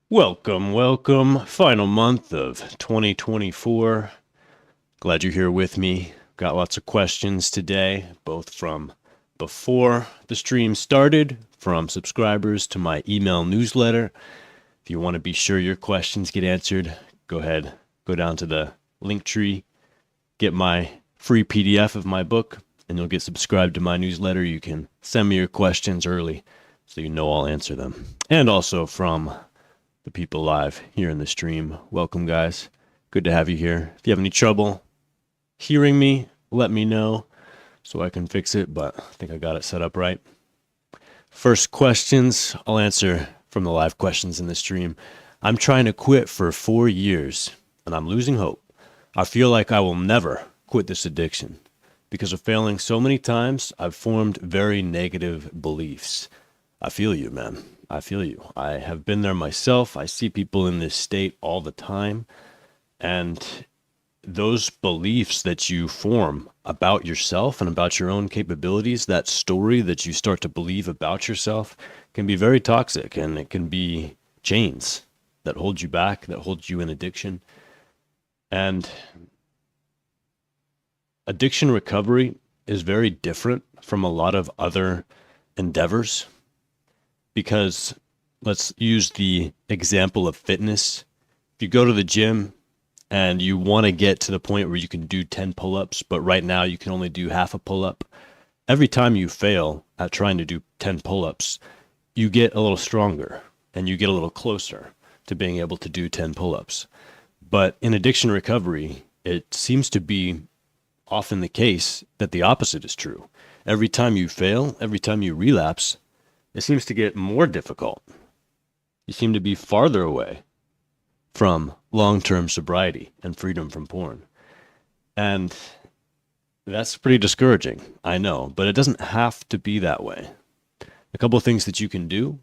Welcome. Final month of 2024. Glad you're here with me. Got lots of questions today, both from before the stream started, from subscribers to my email newsletter. If you want to be sure your questions get answered, go ahead, go down to the link tree, get my free PDF of my book, and you'll get subscribed to my newsletter. You can send me your questions early so you know I'll answer them. And also from the people live here in the stream. Welcome, guys. Good to have you here. If you have any trouble hearing me, let me know so I can fix it, but I think I got it set up right. First questions, I'll answer from the live questions in the stream. I'm trying to quit for 4 years, and I'm losing hope. I feel like I will never quit this addiction. Because of failing so many times, I've formed very negative beliefs. I feel you, man. I feel you. I have been there myself. I see people in this state all the time. And those beliefs that you form about yourself and about your own capabilities, that story that you start to believe about yourself, can be very toxic, and it can be chains that hold you back, that hold you in addiction. And addiction recovery is very different from a lot of other endeavors. Because let's use the example of fitness. If you go to the gym and you want to get to the point where you can do 10 pull-ups, but right now you can only do half a pull-up, every time you fail at trying to do 10 pull-ups, you get a little stronger and you get a little closer to being able to do 10 pull-ups. But in addiction recovery, it seems to be often the case that the opposite is true. Every time you fail, every time you relapse, it seems to get more difficult. You seem to be farther away from long-term sobriety and freedom from porn. And that's pretty discouraging, I know, but it doesn't have to be that way. A couple of things that you can do.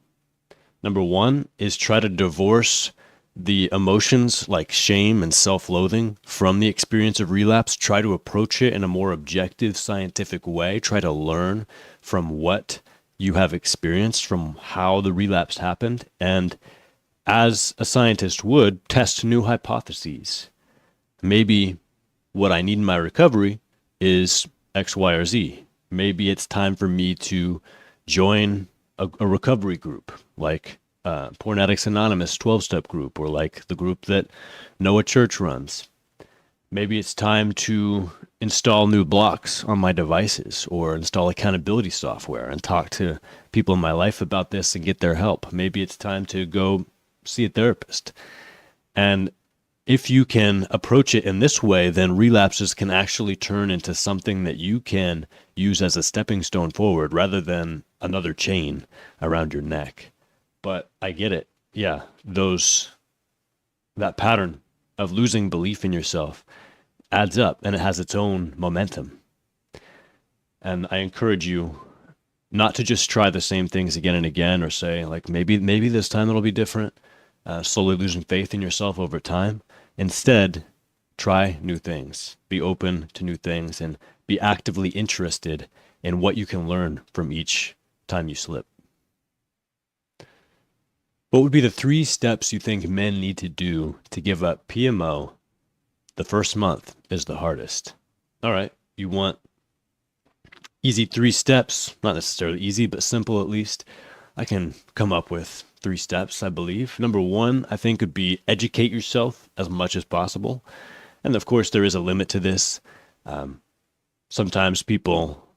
Number one is try to divorce the emotions like shame and self-loathing from the experience of relapse. Try to approach it in a more objective, scientific way. Try to learn from what you have experienced, from how the relapse happened, and as a scientist would, test new hypotheses. Maybe what I need in my recovery is X, Y, or Z. Maybe it's time for me to join a recovery group like Porn Addicts Anonymous 12-step group, or like the group that Noah Church runs. Maybe it's time to install new blocks on my devices or install accountability software and talk to people in my life about this and get their help. Maybe it's time to go see a therapist. And if you can approach it in this way, then relapses can actually turn into something that you can use as a stepping stone forward rather than another chain around your neck. But I get it. Yeah, that pattern of losing belief in yourself adds up, and it has its own momentum. And I encourage you not to just try the same things again and again, or say like maybe this time it'll be different, slowly losing faith in yourself over time. Instead, try new things, be open to new things, and be actively interested in what you can learn from each time you slip. What would be the 3 steps you think men need to do to give up PMO? The first month is the hardest. All right, you want easy 3 steps, not necessarily easy, but simple at least. I can come up with 3 steps, I believe. Number 1, I think, would be educate yourself as much as possible. And of course, there is a limit to this. Sometimes people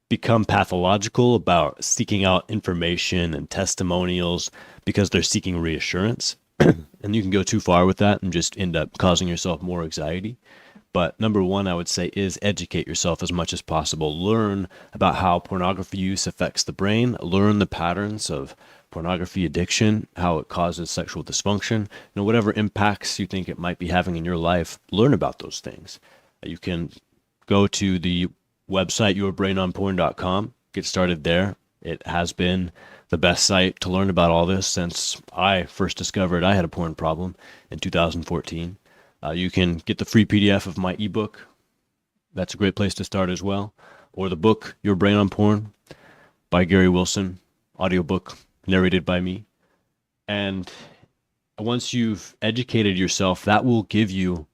become pathological about seeking out information and testimonials because they're seeking reassurance. And you can go too far with that and just end up causing yourself more anxiety. But number 1, I would say, is educate yourself as much as possible. Learn about how pornography use affects the brain. Learn the patterns of pornography addiction, how it causes sexual dysfunction. Whatever impacts you think it might be having in your life, learn about those things. You can go to the website yourbrainonporn.com, get started there. It has been the best site to learn about all this since I first discovered I had a porn problem in 2014. You can get the free PDF of my ebook. That's a great place to start as well. Or the book, Your Brain on Porn, by Gary Wilson, audiobook narrated by me. And once you've educated yourself, that will give you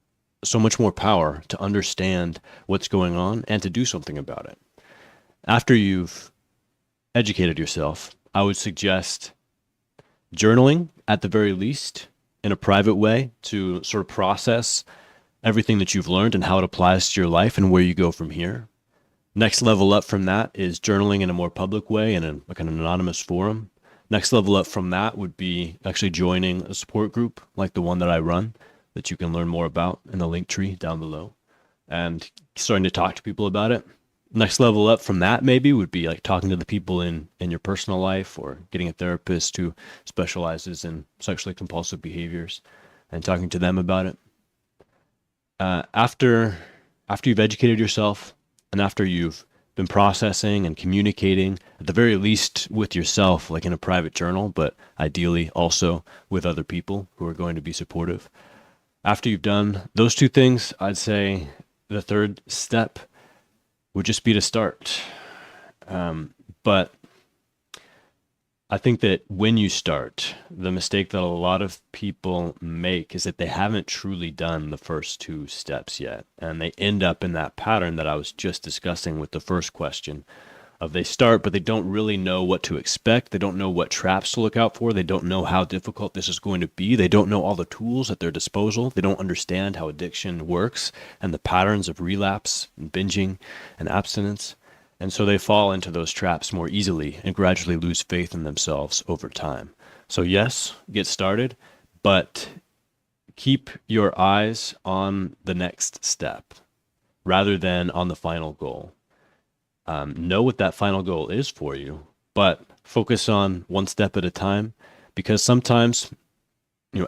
so much more power to understand what's going on and to do something about it. After you've educated yourself, I would suggest journaling at the very least in a private way to sort of process everything that you've learned and how it applies to your life and where you go from here. Next level up from that is journaling in a more public way in like an anonymous forum. Next level up from that would be actually joining a support group like the one that I run that you can learn more about in the link tree down below and starting to talk to people about it. Next level up from that maybe would be like talking to the people in your personal life or getting a therapist who specializes in sexually compulsive behaviors and talking to them about it. After you've educated yourself and after you've been processing and communicating, at the very least with yourself, like in a private journal, but ideally also with other people who are going to be supportive. After you've done those two things, I'd say the third step would just be to start. But I think that when you start, the mistake that a lot of people make is that they haven't truly done the first two steps yet. And they end up in that pattern that I was just discussing with the first question of they start, but they don't really know what to expect. They don't know what traps to look out for. They don't know how difficult this is going to be. They don't know all the tools at their disposal. They don't understand how addiction works and the patterns of relapse and binging and abstinence. And so they fall into those traps more easily and gradually lose faith in themselves over time. So yes, get started, but keep your eyes on the next step rather than on the final goal. Know what that final goal is for you, but focus on one step at a time, because sometimes,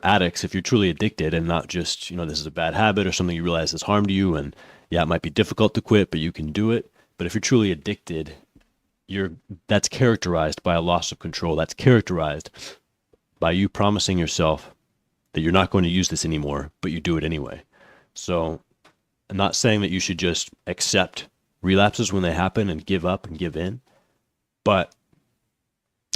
addicts, if you're truly addicted and not just, this is a bad habit or something you realize has harmed you, and yeah, it might be difficult to quit, but you can do it. But if you're truly addicted, that's characterized by a loss of control. That's characterized by you promising yourself that you're not going to use this anymore, but you do it anyway. So I'm not saying that you should just accept relapses when they happen and give up and give in, but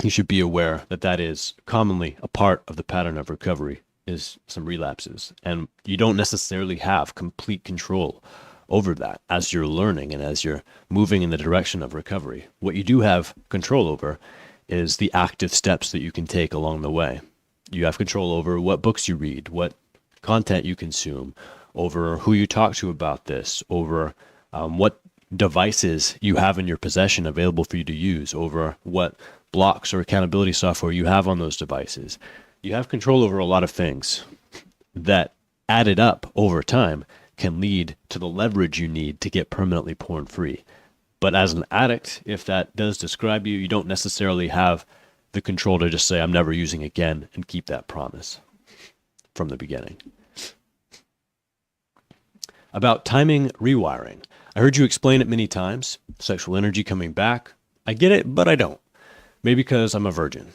you should be aware that that is commonly a part of the pattern of recovery, is some relapses. And you don't necessarily have complete control over that as you're learning and as you're moving in the direction of recovery. What you do have control over is the active steps that you can take along the way. You have control over what books you read, what content you consume, over who you talk to about this, over what devices you have in your possession available for you to use, over what blocks or accountability software you have on those devices. You have control over a lot of things that added up over time can lead to the leverage you need to get permanently porn free. But as an addict, if that does describe you, you don't necessarily have the control to just say, I'm never using again, and keep that promise from the beginning. About timing rewiring. I heard you explain it many times, sexual energy coming back. I get it, but I don't. Maybe because I'm a virgin.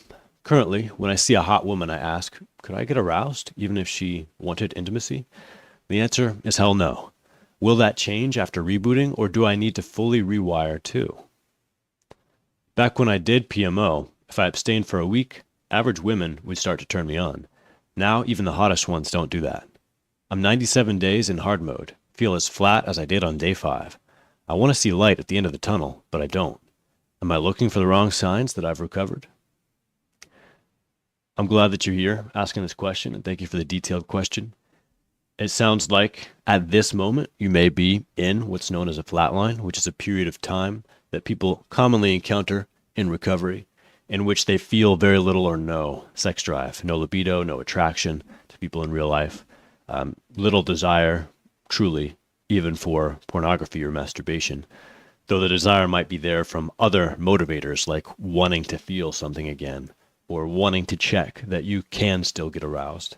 Currently, when I see a hot woman, I ask, could I get aroused even if she wanted intimacy? The answer is hell no. Will that change after rebooting, or do I need to fully rewire too? Back when I did PMO, if I abstained for a week, average women would start to turn me on. Now, even the hottest ones don't do that. I'm 97 days in hard mode, feel as flat as I did on day 5. I want to see light at the end of the tunnel, but I don't. Am I looking for the wrong signs that I've recovered? I'm glad that you're here asking this question, and thank you for the detailed question. It sounds like at this moment you may be in what's known as a flatline, which is a period of time that people commonly encounter in recovery, in which they feel very little or no sex drive, no libido, no attraction to people in real life, little desire, truly, even for pornography or masturbation, though the desire might be there from other motivators like wanting to feel something again or wanting to check that you can still get aroused.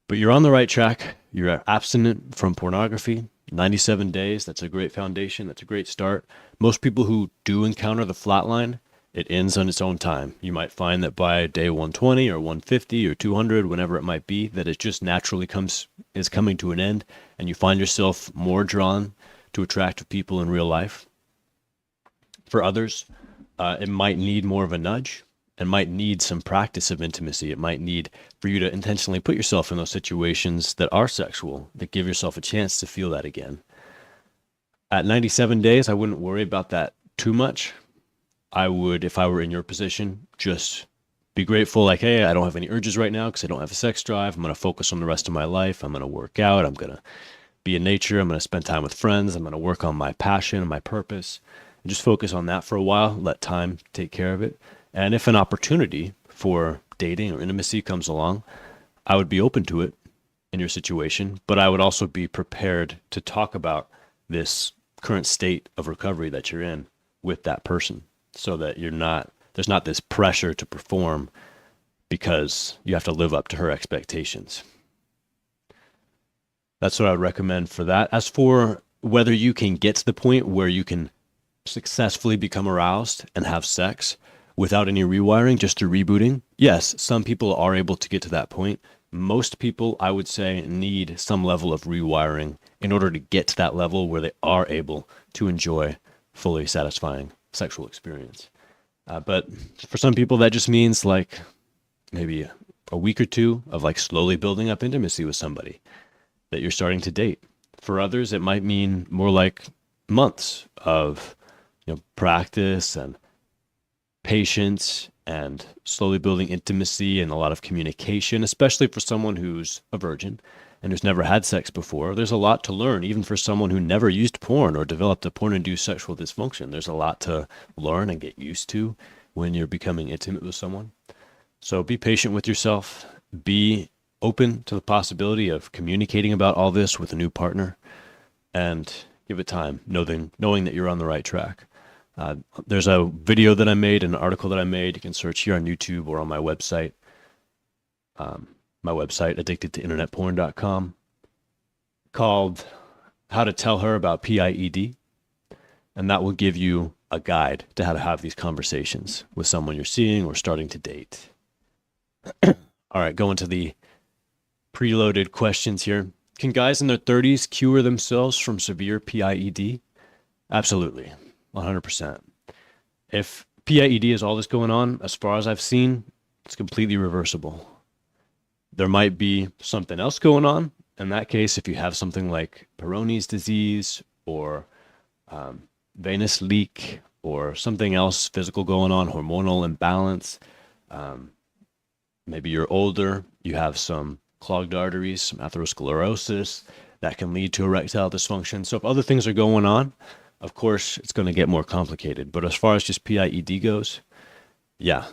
But you're on the right track. You're abstinent from pornography. 97 days, that's a great foundation. That's a great start. Most people who do encounter the flatline, it ends on its own time. You might find that by day 120 or 150 or 200, whenever it might be, that it just naturally is coming to an end, and you find yourself more drawn to attractive people in real life. For others, it might need more of a nudge, and might need some practice of intimacy. It might need for you to intentionally put yourself in those situations that are sexual, that give yourself a chance to feel that again. At 97 days, I wouldn't worry about that too much. I would, if I were in your position, just be grateful, like, hey, I don't have any urges right now because I don't have a sex drive. I'm going to focus on the rest of my life. I'm going to work out. I'm going to be in nature. I'm going to spend time with friends. I'm going to work on my passion and my purpose. And just focus on that for a while. Let time take care of it. And if an opportunity for dating or intimacy comes along, I would be open to it in your situation. But I would also be prepared to talk about this current state of recovery that you're in with that person, so that there's not this pressure to perform because you have to live up to her expectations. That's what I would recommend for that. As for whether you can get to the point where you can successfully become aroused and have sex without any rewiring, just through rebooting, yes, some people are able to get to that point. Most people, I would say, need some level of rewiring in order to get to that level where they are able to enjoy fully satisfying sexual experience. But for some people, that just means like maybe a week or two of like slowly building up intimacy with somebody that you're starting to date. For others, it might mean more like months of practice and patience and slowly building intimacy and a lot of communication, especially for someone who's a virgin and who's never had sex before. There's a lot to learn, even for someone who never used porn or developed a porn-induced sexual dysfunction. There's a lot to learn and get used to when you're becoming intimate with someone. So be patient with yourself. Be open to the possibility of communicating about all this with a new partner, and give it time, knowing that you're on the right track. There's a video that I made, an article that I made. You can search here on YouTube or on my website. My website, addictedtointernetporn.com, called How to Tell Her About PIED. And that will give you a guide to how to have these conversations with someone you're seeing or starting to date. All right, going to the preloaded questions here. Can guys in their 30s cure themselves from severe PIED? Absolutely, 100%. If PIED is all that's going on, as far as I've seen, it's completely reversible. There might be something else going on. In that case, if you have something like Peyronie's disease or venous leak or something else physical going on, hormonal imbalance, maybe you're older, you have some clogged arteries, some atherosclerosis that can lead to erectile dysfunction. So if other things are going on, of course, it's going to get more complicated. But as far as just PIED goes, yeah,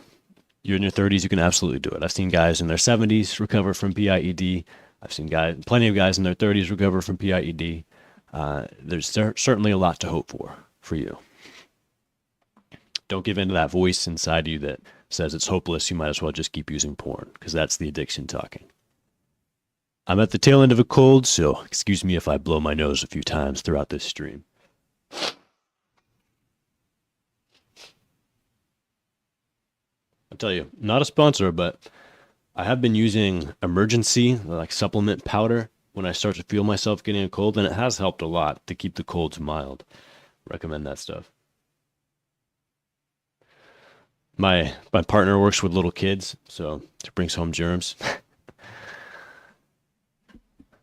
you're in your 30s, you can absolutely do it. I've seen guys in their 70s recover from PIED. I've seen plenty of guys in their 30s recover from PIED. There's certainly a lot to hope for you. Don't give in to that voice inside you that says it's hopeless. You might as well just keep using porn, because that's the addiction talking. I'm at the tail end of a cold, so excuse me if I blow my nose a few times throughout this stream. I'll tell you, not a sponsor, but I have been using emergency, like supplement powder, when I start to feel myself getting a cold, and it has helped a lot to keep the colds mild. Recommend that stuff. My partner works with little kids, so it brings home germs.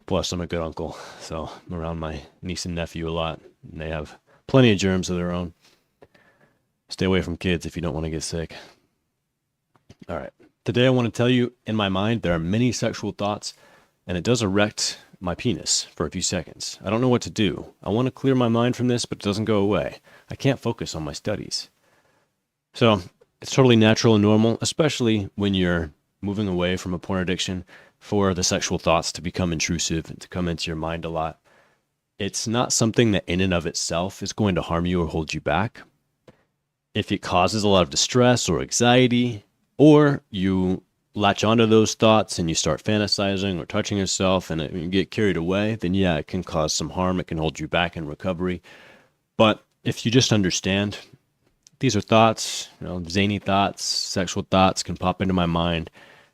Plus, I'm a good uncle, so I'm around my niece and nephew a lot, and they have plenty of germs of their own. Stay away from kids if you don't want to get sick. All right. Today I want to tell you, in my mind, there are many sexual thoughts, and it does erect my penis for a few seconds. I don't know what to do. I want to clear my mind from this, but it doesn't go away. I can't focus on my studies. So it's totally natural and normal, especially when you're moving away from a porn addiction, for the sexual thoughts to become intrusive and to come into your mind a lot. It's not something that in and of itself is going to harm you or hold you back. If it causes a lot of distress or anxiety, or you latch onto those thoughts and you start fantasizing or touching yourself and you get carried away, then yeah, it can cause some harm. It can hold you back in recovery. But if you just understand, these are thoughts, zany thoughts, sexual thoughts can pop into my mind,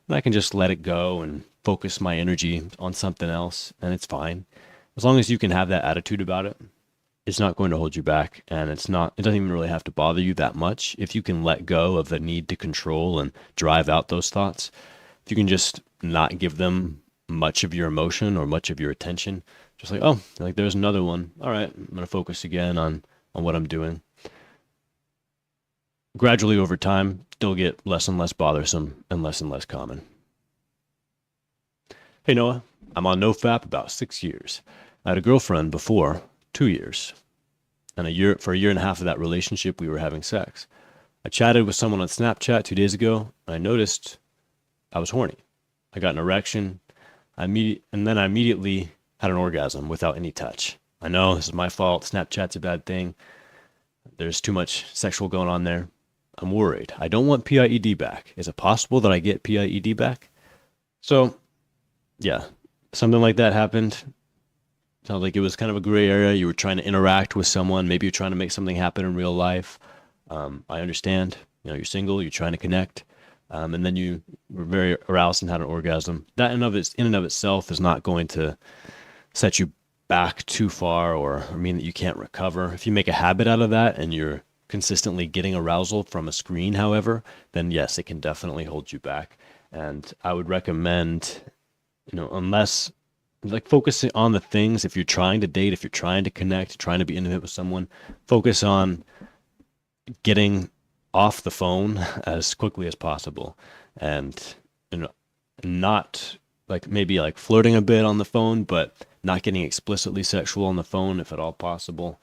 and I can just let it go and focus my energy on something else, and it's fine. As long as you can have that attitude about it, it's not going to hold you back, and it doesn't even really have to bother you that much if you can let go of the need to control and drive out those thoughts. If you can just not give them much of your emotion or much of your attention, just like, oh, like there's another one. All right, I'm going to focus again on what I'm doing. Gradually over time, they'll get less and less bothersome and less common. Hey Noah, I'm on NoFap about 6 years. I had a girlfriend before 2 years. And for a year and a half of that relationship, we were having sex. I chatted with someone on Snapchat 2 days ago, and I noticed I was horny. I got an erection, and then I immediately had an orgasm without any touch. I know this is my fault. Snapchat's a bad thing. There's too much sexual going on there. I'm worried. I don't want PIED back. Is it possible that I get PIED back? So, yeah, something like that happened. Sounds like it was kind of a gray area. You were trying to interact with someone. Maybe you're trying to make something happen in real life. I understand. You're single. You're trying to connect. And then you were very aroused and had an orgasm. That in and of itself is not going to set you back too far or mean that you can't recover. If you make a habit out of that and you're consistently getting arousal from a screen, however, then yes, it can definitely hold you back. And I would recommend, unless like focusing on the things, if you're trying to date, if you're trying to connect, trying to be intimate with someone, focus on getting off the phone as quickly as possible, and not like maybe like flirting a bit on the phone, but not getting explicitly sexual on the phone if at all possible,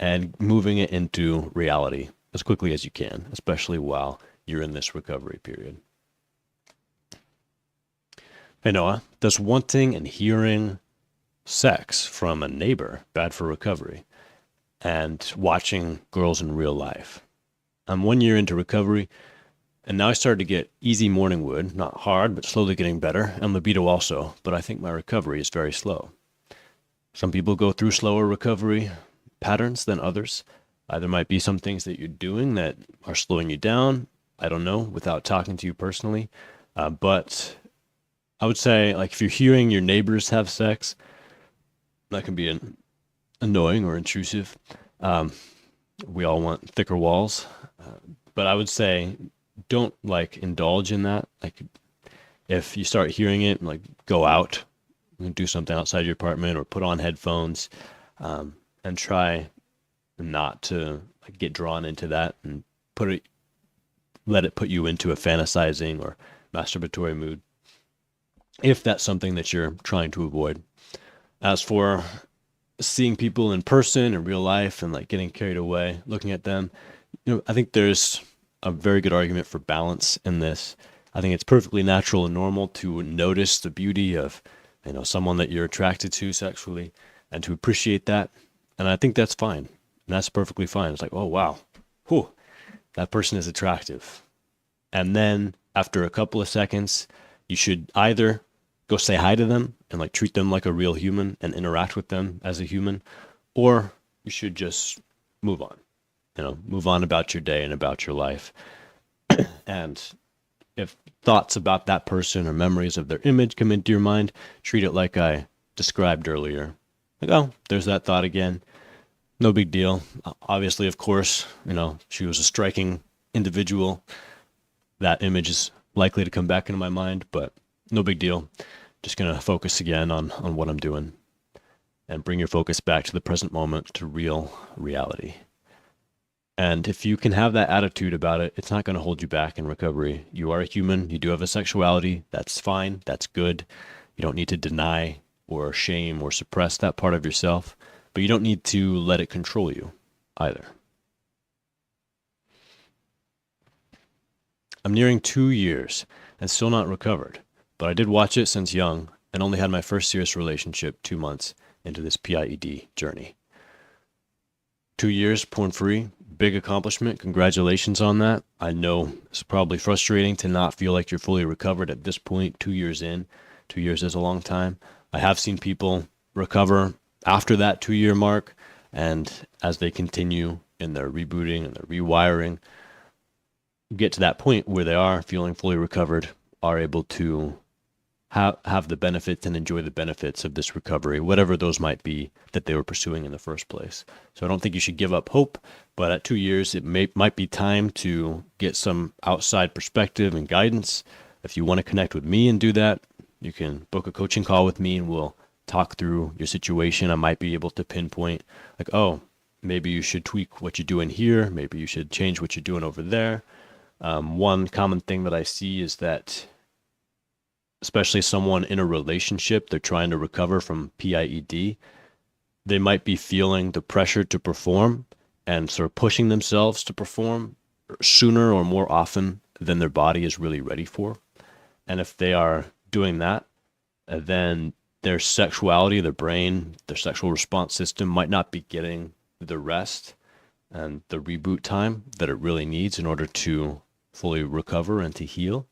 and moving it into reality as quickly as you can, especially while you're in this recovery period. Hey Noah, does wanting and hearing sex from a neighbor bad for recovery? And watching girls in real life. I'm 1 year into recovery, and now I started to get easy morning wood, not hard, but slowly getting better, and libido also, but I think my recovery is very slow. Some people go through slower recovery patterns than others. There might be some things that you're doing that are slowing you down. I don't know, without talking to you personally, but I would say, like, if you're hearing your neighbors have sex, that can be annoying or intrusive. We all want thicker walls, but I would say don't like indulge in that. Like, if you start hearing it, like, go out and do something outside your apartment or put on headphones, and try not to like get drawn into that and let it put you into a fantasizing or masturbatory mood, if that's something that you're trying to avoid. As for seeing people in person in real life and like getting carried away looking at them, I think there's a very good argument for balance in this. I think it's perfectly natural and normal to notice the beauty of someone that you're attracted to sexually and to appreciate that. And I think that's fine. And that's perfectly fine. It's like, oh wow, whew, that person is attractive. And then after a couple of seconds, you should either go say hi to them and like treat them like a real human and interact with them as a human, or you should just move on, move on about your day and about your life. And if thoughts about that person or memories of their image come into your mind, treat it like I described earlier. Like, oh, there's that thought again. No big deal. Obviously, of course, she was a striking individual. That image is likely to come back into my mind, but no big deal. Just going to focus again on what I'm doing and bring your focus back to the present moment, to real reality. And if you can have that attitude about it, it's not going to hold you back in recovery. You are a human. You do have a sexuality. That's fine. That's good. You don't need to deny or shame or suppress that part of yourself, but you don't need to let it control you either. I'm nearing 2 years and still not recovered, but I did watch it since young and only had my first serious relationship 2 months into this PIED journey. 2 years porn-free, big accomplishment. Congratulations on that. I know it's probably frustrating to not feel like you're fully recovered at this point, 2 years in. 2 years is a long time. I have seen people recover after that 2-year mark, and as they continue in their rebooting and their rewiring, get to that point where they are feeling fully recovered, are able to have the benefits and enjoy the benefits of this recovery, whatever those might be that they were pursuing in the first place. So I don't think you should give up hope, but at 2 years, it might be time to get some outside perspective and guidance. If you want to connect with me and do that, you can book a coaching call with me and we'll talk through your situation. I might be able to pinpoint like, oh, maybe you should tweak what you're doing here. Maybe you should change what you're doing over there. One common thing that I see is that especially someone in a relationship, they're trying to recover from PIED, they might be feeling the pressure to perform and sort of pushing themselves to perform sooner or more often than their body is really ready for. And if they are doing that, then their sexuality, their brain, their sexual response system might not be getting the rest and the reboot time that it really needs in order to fully recover and to heal.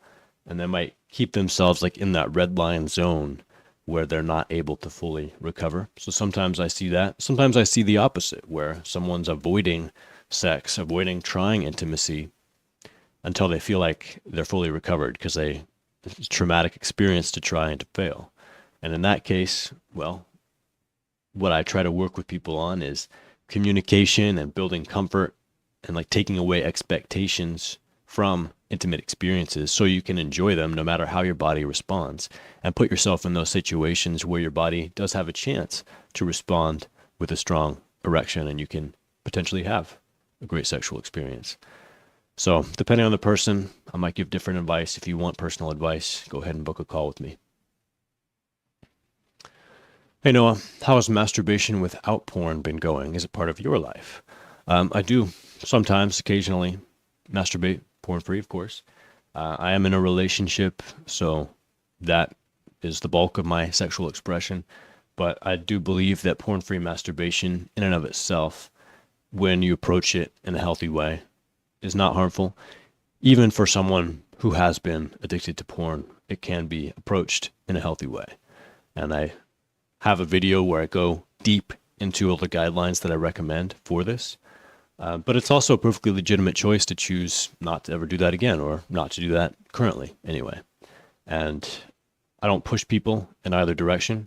And they might keep themselves like in that red line zone where they're not able to fully recover. So sometimes I see that. Sometimes I see the opposite, where someone's avoiding sex, avoiding trying intimacy until they feel like they're fully recovered because it's a traumatic experience to try and to fail. And in that case, well, what I try to work with people on is communication and building comfort and like taking away expectations from intimate experiences so you can enjoy them no matter how your body responds, and put yourself in those situations where your body does have a chance to respond with a strong erection and you can potentially have a great sexual experience. So depending on the person, I might give different advice. If you want personal advice, go ahead and book a call with me. Hey Noah, how has masturbation without porn been going? Is it part of your life? I do sometimes, occasionally masturbate porn-free, of course. I am in a relationship, so that is the bulk of my sexual expression. But I do believe that porn-free masturbation in and of itself, when you approach it in a healthy way, is not harmful. Even for someone who has been addicted to porn, it can be approached in a healthy way. And I have a video where I go deep into all the guidelines that I recommend for this. But it's also a perfectly legitimate choice to choose not to ever do that again, or not to do that currently anyway. And I don't push people in either direction.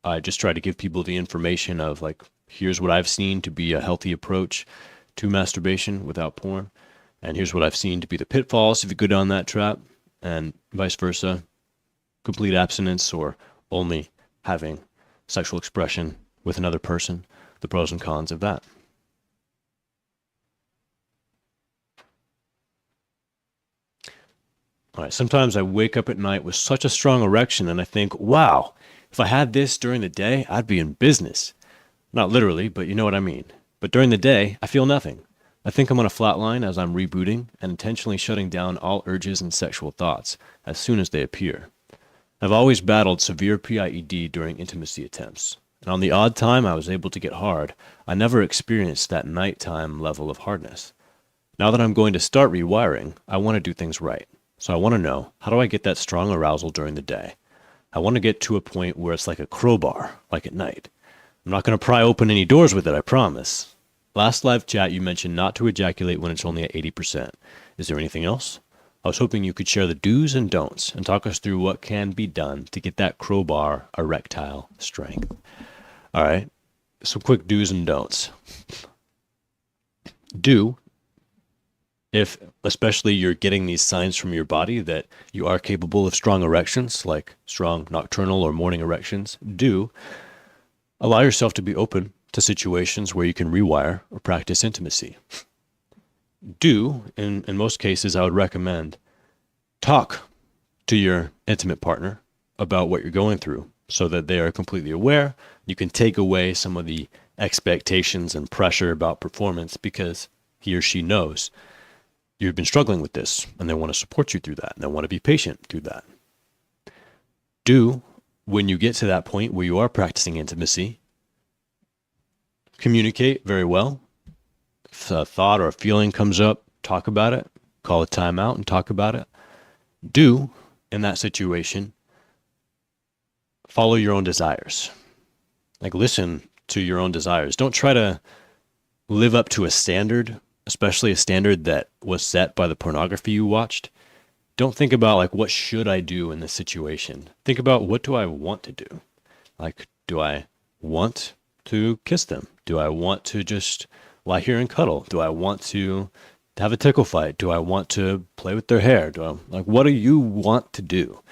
I just try to give people the information of like, here's what I've seen to be a healthy approach to masturbation without porn. And here's what I've seen to be the pitfalls if you go down that trap, and vice versa. Complete abstinence or only having sexual expression with another person, the pros and cons of that. All right, sometimes I wake up at night with such a strong erection and I think, wow, if I had this during the day, I'd be in business. Not literally, but you know what I mean. But during the day, I feel nothing. I think I'm on a flatline as I'm rebooting and intentionally shutting down all urges and sexual thoughts as soon as they appear. I've always battled severe PIED during intimacy attempts, and on the odd time I was able to get hard, I never experienced that nighttime level of hardness. Now that I'm going to start rewiring, I want to do things right. So I want to know, how do I get that strong arousal during the day? I want to get to a point where it's like a crowbar, like at night. I'm not going to pry open any doors with it, I promise. Last live chat you mentioned not to ejaculate when it's only at 80%. Is there anything else? I was hoping you could share the do's and don'ts and talk us through what can be done to get that crowbar erectile strength. All right, some quick do's and don'ts. Do, if especially you're getting these signs from your body that you are capable of strong erections, like strong nocturnal or morning erections, do allow yourself to be open to situations where you can rewire or practice intimacy. Do, in most cases, I would recommend talk to your intimate partner about what you're going through so that they are completely aware. You can take away some of the expectations and pressure about performance because he or she knows you've been struggling with this and they want to support you through that and they want to be patient through that. Do, when you get to that point where you are practicing intimacy, communicate very well. If a thought or a feeling comes up, talk about it, call a timeout and talk about it. Do, in that situation, follow your own desires. Like listen to your own desires. Don't try to live up to a standard, especially a standard that was set by the pornography you watched. don't think about like, what should I do in this situation? Think about, what do I want to do? Like, do I want to kiss them? Do I want to just lie here and cuddle? Do I want to have a tickle fight? Do I want to play with their hair? What do you want to do?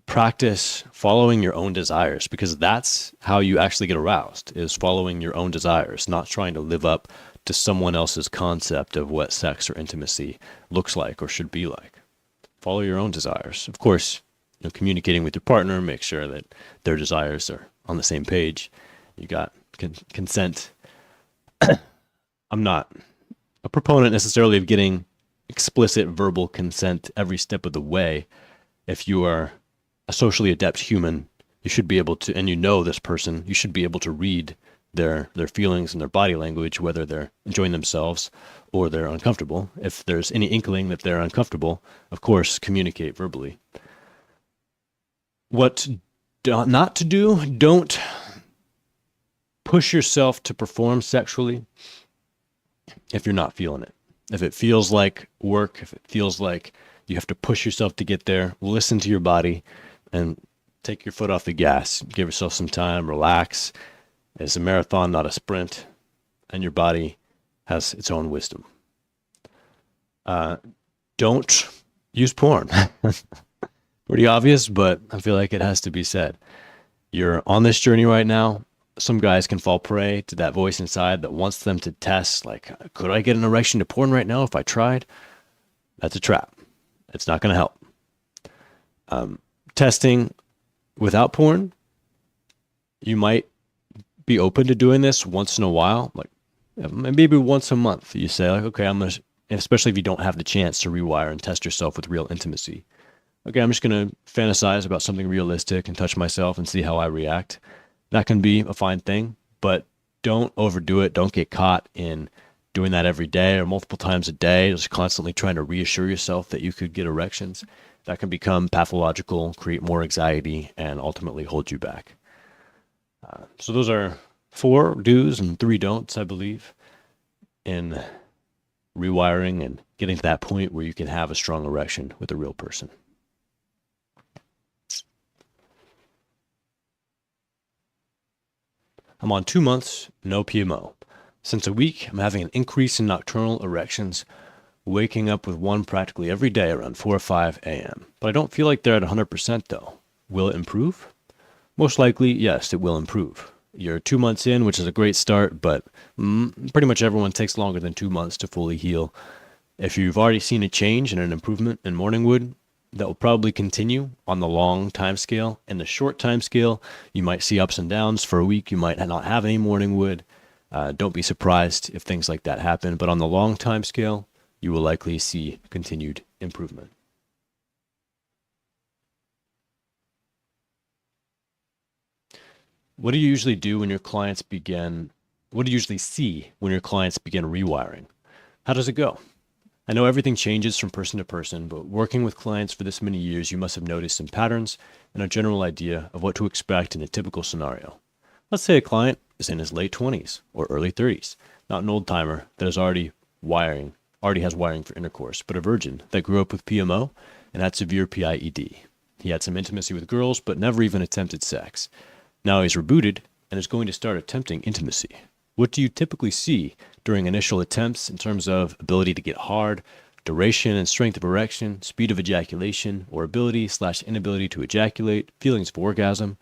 Practice following your own desires, because that's how you actually get aroused, is following your own desires, not trying to live up to someone else's concept of what sex or intimacy looks like or should be like. Follow your own desires. Of course, communicating with your partner, make sure that their desires are on the same page. You got consent. I'm not a proponent necessarily of getting explicit verbal consent every step of the way. If you are a socially adept human, you should be able to, and this person, you should be able to read their feelings and their body language, whether they're enjoying themselves or they're uncomfortable. If there's any inkling that they're uncomfortable, of course, communicate verbally. What not to do, don't push yourself to perform sexually if you're not feeling it. If it feels like work, if it feels like you have to push yourself to get there, listen to your body and take your foot off the gas. Give yourself some time, relax. It's a marathon, not a sprint, and your body has its own wisdom. Don't use porn. Pretty obvious, but I feel like it has to be said. You're on this journey right now. Some guys can fall prey to that voice inside that wants them to test, like, could I get an erection to porn right now if I tried? That's a trap. It's not going to help. Testing without porn, you might be open to doing this once in a while, like maybe once a month. You say, like, okay, especially if you don't have the chance to rewire and test yourself with real intimacy. Okay, I'm just going to fantasize about something realistic and touch myself and see how I react. That can be a fine thing, but don't overdo it. Don't get caught in doing that every day or multiple times a day, just constantly trying to reassure yourself that you could get erections. That can become pathological, create more anxiety, and ultimately hold you back. So those are 4 do's and 3 don'ts, I believe, in rewiring and getting to that point where you can have a strong erection with a real person. I'm on 2 months, no PMO. Since a week, I'm having an increase in nocturnal erections, waking up with one practically every day around 4 or 5 a.m. But I don't feel like they're at 100% though. Will it improve? Most likely, yes, it will improve. You're 2 months in, which is a great start, but pretty much everyone takes longer than 2 months to fully heal. If you've already seen a change and an improvement in morning wood, that will probably continue on the long time scale. In the short time scale, you might see ups and downs. For a week, you might not have any morning wood. Don't be surprised if things like that happen, but on the long time scale, you will likely see continued improvement. What do you usually do when your clients begin? What do you usually see when your clients begin rewiring? How does it go? I know everything changes from person to person, but working with clients for this many years, you must have noticed some patterns and a general idea of what to expect in a typical scenario. Let's say a client is in his late 20s or early 30s, not an old timer that is already has wiring for intercourse, but a virgin that grew up with PMO and had severe PIED. He had some intimacy with girls, but never even attempted sex. Now he's rebooted and is going to start attempting intimacy. What do you typically see during initial attempts in terms of ability to get hard, duration and strength of erection, speed of ejaculation, or ability/inability to ejaculate, feelings of orgasm?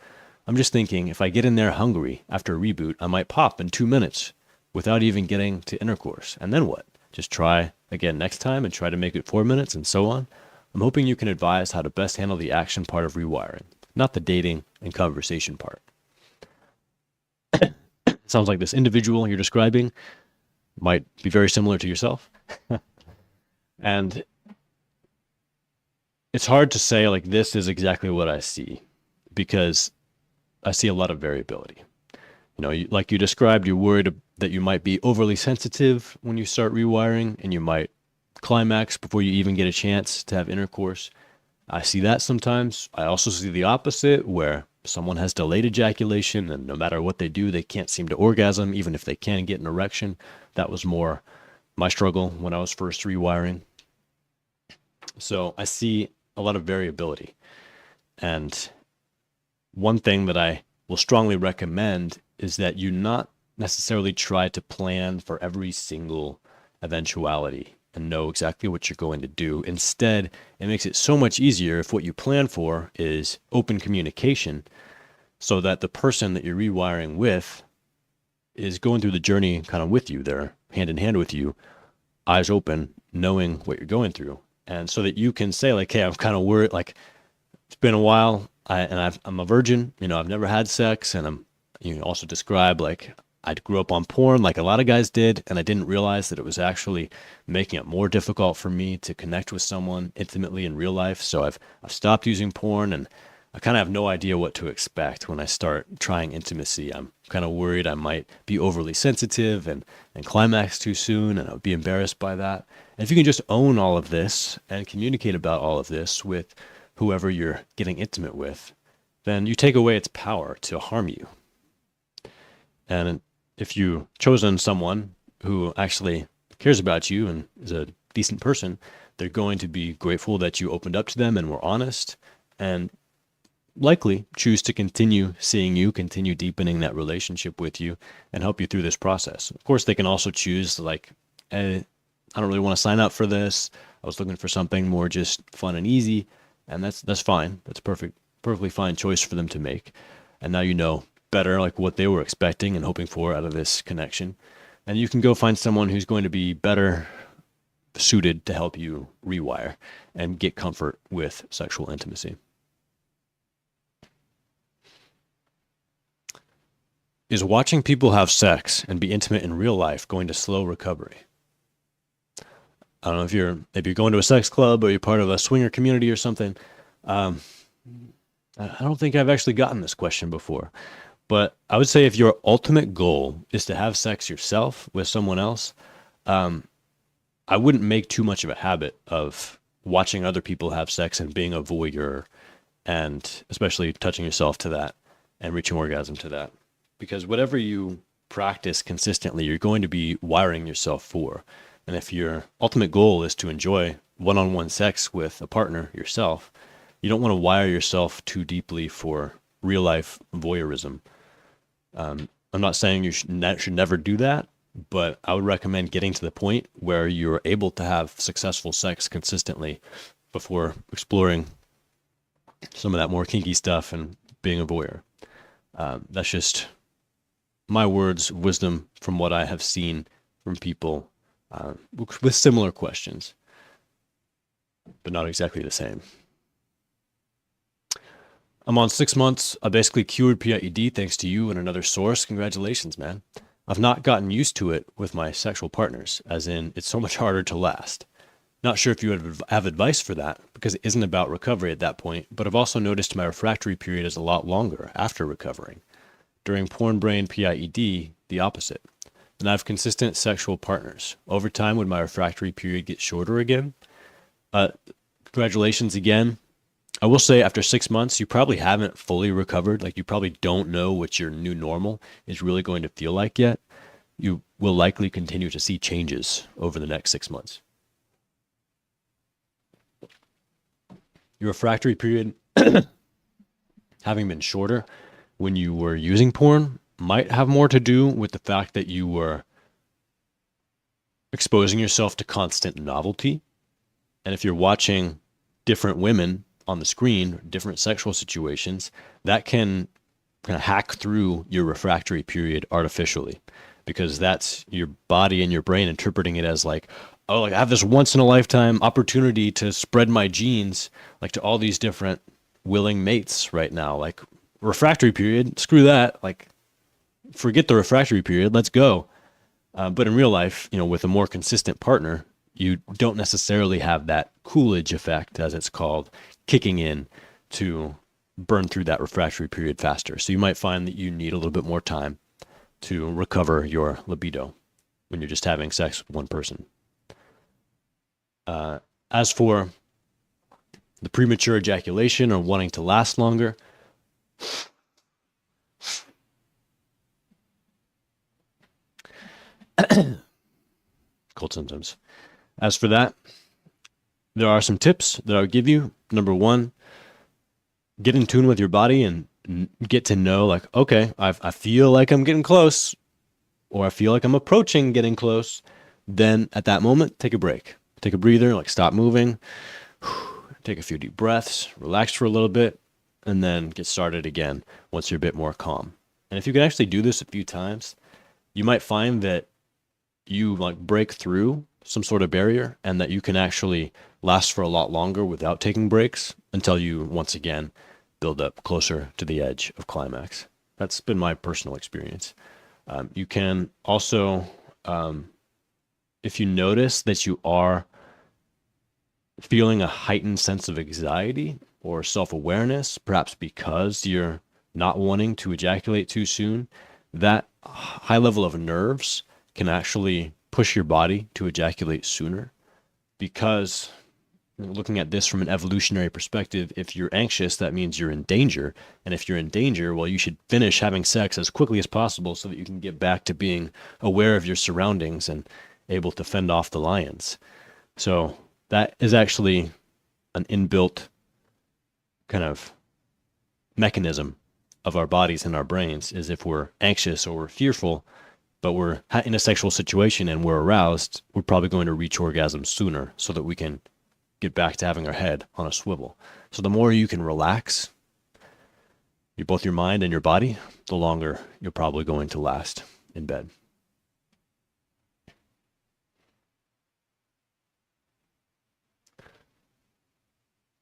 I'm just thinking, if I get in there hungry after a reboot, I might pop in 2 minutes without even getting to intercourse. And then what? Just try again next time and try to make it 4 minutes and so on? I'm hoping you can advise how to best handle the action part of rewiring, not the dating and conversation part. Sounds like this individual you're describing might be very similar to yourself. And it's hard to say, like, this is exactly what I see, because I see a lot of variability. Like you described, you're worried that you might be overly sensitive when you start rewiring, and you might climax before you even get a chance to have intercourse. I see that sometimes. I also see the opposite, where someone has delayed ejaculation, and no matter what they do, they can't seem to orgasm, even if they can get an erection. That was more my struggle when I was first rewiring. So I see a lot of variability. And one thing that I will strongly recommend is that you not necessarily try to plan for every single eventuality and know exactly what you're going to do. Instead, it makes it so much easier if what you plan for is open communication, so that the person that you're rewiring with is going through the journey kind of with you. They're hand in hand with you, eyes open, knowing what you're going through. And so that you can say, like, hey, I'm kind of worried, like, it's been a while. I'm a virgin, I've never had sex. And also describe, like, I grew up on porn like a lot of guys did. And I didn't realize that it was actually making it more difficult for me to connect with someone intimately in real life. So I've stopped using porn, and I kind of have no idea what to expect when I start trying intimacy. I'm kind of worried I might be overly sensitive and climax too soon, and I would be embarrassed by that. And if you can just own all of this and communicate about all of this with whoever you're getting intimate with, then you take away its power to harm you. And if you've chosen someone who actually cares about you and is a decent person, they're going to be grateful that you opened up to them and were honest, and likely choose to continue seeing you, continue deepening that relationship with you, and help you through this process. Of course, they can also choose, like, I don't really want to sign up for this. I was looking for something more just fun and easy, and that's fine. That's perfectly fine choice for them to make. And now you know better, like, what they were expecting and hoping for out of this connection, and you can go find someone who's going to be better suited to help you rewire and get comfort with sexual intimacy. Is watching people have sex and be intimate in real life going to slow recovery? I don't know if maybe you're going to a sex club or you're part of a swinger community or something. I don't think I've actually gotten this question before, but I would say if your ultimate goal is to have sex yourself with someone else, I wouldn't make too much of a habit of watching other people have sex and being a voyeur, and especially touching yourself to that and reaching orgasm to that. Because whatever you practice consistently, you're going to be wiring yourself for. And if your ultimate goal is to enjoy one-on-one sex with a partner yourself, you don't want to wire yourself too deeply for real-life voyeurism. I'm not saying you should never do that, but I would recommend getting to the point where you're able to have successful sex consistently before exploring some of that more kinky stuff and being a voyeur. That's just my words of wisdom from what I have seen from people with similar questions, but not exactly the same. I'm on 6 months. I basically cured PIED thanks to you and another source. Congratulations, man. I've not gotten used to it with my sexual partners, as in it's so much harder to last. Not sure if you have advice for that, because it isn't about recovery at that point, but I've also noticed my refractory period is a lot longer after recovering. During porn brain PIED, the opposite. And I have consistent sexual partners. Over time, would my refractory period get shorter again? Congratulations again. I will say after 6 months, you probably haven't fully recovered. Like, you probably don't know what your new normal is really going to feel like yet. You will likely continue to see changes over the next 6 months. Your refractory period having been shorter when you were using porn might have more to do with the fact that you were exposing yourself to constant novelty. And if you're watching different women on the screen, different sexual situations, that can kind of hack through your refractory period artificially, because that's your body and your brain interpreting it as like, oh, like I have this once in a lifetime opportunity to spread my genes like to all these different willing mates right now. Like, refractory period, screw that. Like, forget the refractory period, let's go. But in real life, with a more consistent partner, you don't necessarily have that Coolidge effect, as it's called, kicking in to burn through that refractory period faster. So you might find that you need a little bit more time to recover your libido when you're just having sex with one person. As for the premature ejaculation or wanting to last longer, cold symptoms. As for that, There are some tips that I would give you. Number one, get in tune with your body and get to know, like, okay, I feel like I'm getting close, or I feel like I'm approaching getting close. Then at that moment, take a break. Take a breather, like stop moving, take a few deep breaths, relax for a little bit, and then get started again once you're a bit more calm. And if you can actually do this a few times, you might find that you like break through some sort of barrier and that you can actually last for a lot longer without taking breaks until you once again build up closer to the edge of climax. That's been my personal experience. You can also, if you notice that you are feeling a heightened sense of anxiety or self-awareness, perhaps because you're not wanting to ejaculate too soon, that high level of nerves can actually push your body to ejaculate sooner. Because looking at this from an evolutionary perspective, if you're anxious, that means you're in danger. And if you're in danger, well, you should finish having sex as quickly as possible so that you can get back to being aware of your surroundings and able to fend off the lions. So that is actually an inbuilt kind of mechanism of our bodies and our brains, is if we're anxious or we're fearful, but we're in a sexual situation and we're aroused, we're probably going to reach orgasm sooner so that we can get back to having our head on a swivel. So the more you can relax, both your mind and your body, the longer you're probably going to last in bed.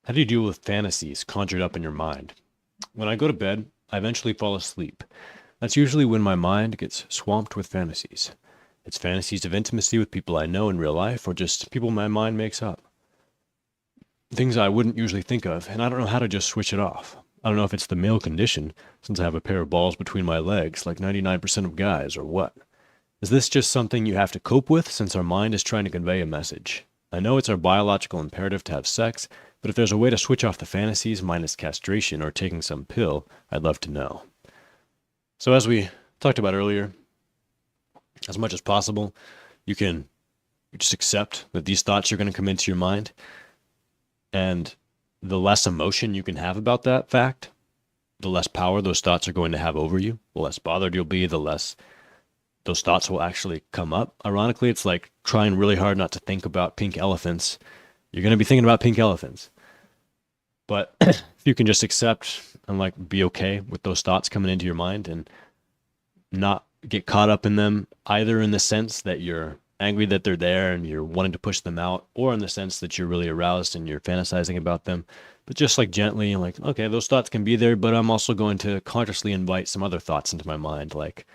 How do you deal with fantasies conjured up in your mind? When I go to bed, I eventually fall asleep. That's usually when my mind gets swamped with fantasies. It's fantasies of intimacy with people I know in real life or just people my mind makes up. Things I wouldn't usually think of, and I don't know how to just switch it off. I don't know if it's the male condition, since I have a pair of balls between my legs like 99% of guys, or what. Is this just something you have to cope with since our mind is trying to convey a message? I know it's our biological imperative to have sex, but if there's a way to switch off the fantasies minus castration or taking some pill, I'd love to know. So as we talked about earlier, as much as possible, you just accept that these thoughts are going to come into your mind, and the less emotion you can have about that fact, the less power those thoughts are going to have over you. The less bothered you'll be, the less those thoughts will actually come up. Ironically, it's like trying really hard not to think about pink elephants. You're going to be thinking about pink elephants. But if you can just accept and like be okay with those thoughts coming into your mind and not get caught up in them, either in the sense that you're angry that they're there and you're wanting to push them out, or in the sense that you're really aroused and you're fantasizing about them, but just like gently, like, okay, those thoughts can be there, but I'm also going to consciously invite some other thoughts into my mind. Like,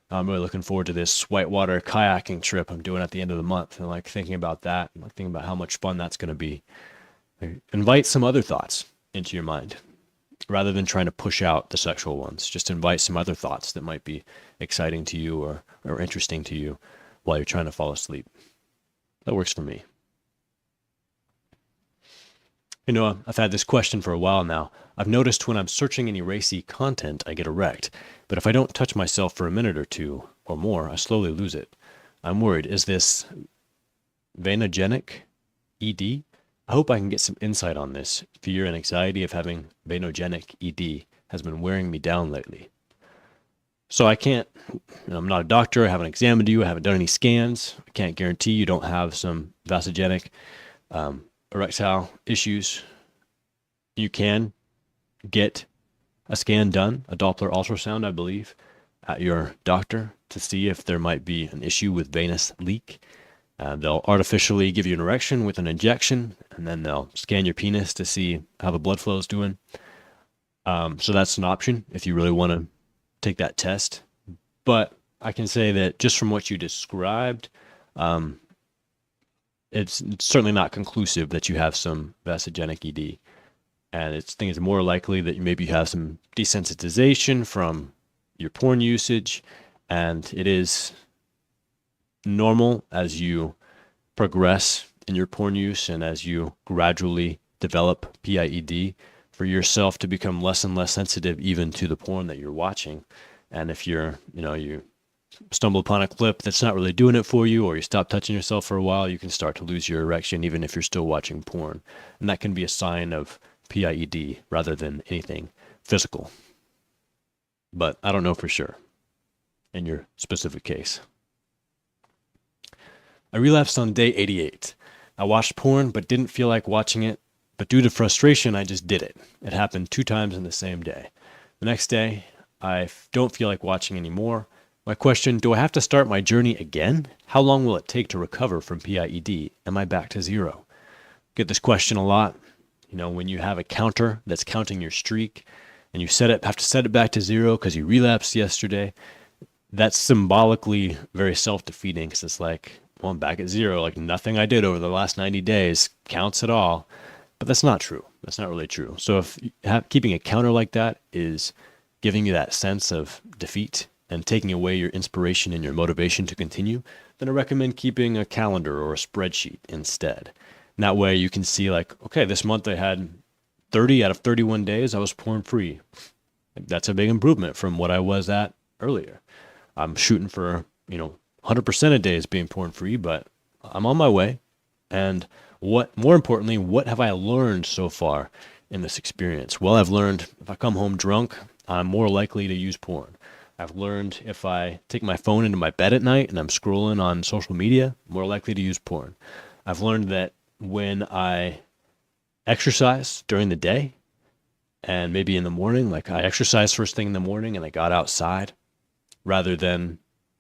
I'm really looking forward to this whitewater kayaking trip I'm doing at the end of the month, and like thinking about that, and like thinking about how much fun that's going to be. Invite some other thoughts into your mind rather than trying to push out the sexual ones. Just invite some other thoughts that might be exciting to you or interesting to you while you're trying to fall asleep. That works for me. You know, I've had this question for a while now. I've noticed when I'm searching any racy content, I get erect. But if I don't touch myself for a minute or two or more, I slowly lose it. I'm worried. Is this vanogenic ED? I hope I can get some insight on this. Fear and anxiety of having vanogenic ED has been wearing me down lately. So I can't, I'm not a doctor, I haven't examined you, I haven't done any scans. I can't guarantee you don't have some vasogenic erectile issues. You can get a scan done, a Doppler ultrasound, I believe, at your doctor to see if there might be an issue with venous leak. They'll artificially give you an erection with an injection, and then they'll scan your penis to see how the blood flow is doing. So that's an option if you really want to take that test. But I can say that just from what you described, it's certainly not conclusive that you have some vasogenic ED. And I think it's more likely that you maybe have some desensitization from your porn usage, and it is normal as you progress in your porn use and as you gradually develop PIED for yourself to become less and less sensitive even to the porn that you're watching. And if you're, you stumble upon a clip that's not really doing it for you, or you stop touching yourself for a while, you can start to lose your erection even if you're still watching porn. And that can be a sign of PIED rather than anything physical. But I don't know for sure in your specific case. I relapsed on day 88. I watched porn but didn't feel like watching it, but due to frustration, I just did it. It happened 2 times in the same day. The next day, I don't feel like watching anymore. My question, do I have to start my journey again? How long will it take to recover from PIED? Am I back to zero? Get this question a lot. You know, when you have a counter that's counting your streak and you have to set it back to zero because you relapsed yesterday, that's symbolically very self-defeating because it's like, well, I'm back at zero. Like nothing I did over the last 90 days counts at all. But that's not true. That's not really true. So if keeping a counter like that is giving you that sense of defeat and taking away your inspiration and your motivation to continue, then I recommend keeping a calendar or a spreadsheet instead. And that way you can see like, okay, this month I had 30 out of 31 days I was porn free. That's a big improvement from what I was at earlier. I'm shooting for, 100% of days being porn free, but I'm on my way. And more importantly, what have I learned so far in this experience? Well, I've learned if I come home drunk, I'm more likely to use porn. I've learned if I take my phone into my bed at night and I'm scrolling on social media, I'm more likely to use porn. I've learned that when I exercise during the day and maybe in the morning, like I exercised first thing in the morning and I got outside rather than